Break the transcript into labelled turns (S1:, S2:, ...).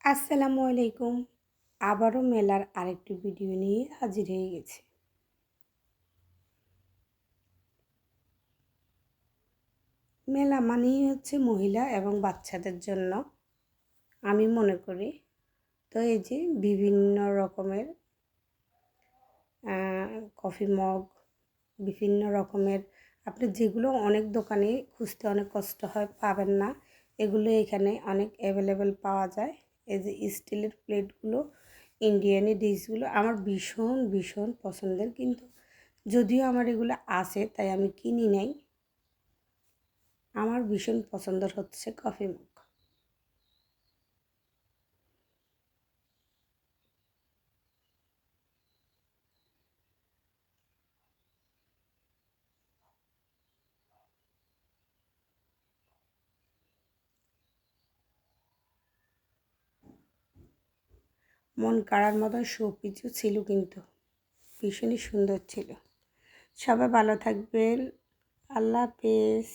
S1: আসসালামু আলাইকুম। আবারও মেলার আরেকটি ভিডিও নিয়ে হাজির হয়ে গেছি। মেলা মানেই হচ্ছে মহিলা এবং বাচ্চাদের জন্য, আমি মনে করি। তো এই যে বিভিন্ন রকমের কফি মগ, বিভিন্ন রকমের আপনি যেগুলো অনেক দোকানে খুঁজতে অনেক কষ্ট হয়, পাবেন না, এগুলো এখানে অনেক অ্যাভেলেবেল পাওয়া যায়। এই যে স্টিলের প্লেটগুলো, ইন্ডিয়ানি ডিশগুলো আমার ভীষণ ভীষণ পছন্দের, কিন্তু যদিও আমার এগুলো আছে তাই আমি কিনি নাই। আমার ভীষণ পছন্দের হচ্ছে কফি মগ। মন কাড়ার মতন সব কিছু ছিল, কিন্তু ভীষণই সুন্দর ছিল। সবাই ভালো থাকবেন। আল্লাহ হাফেজ।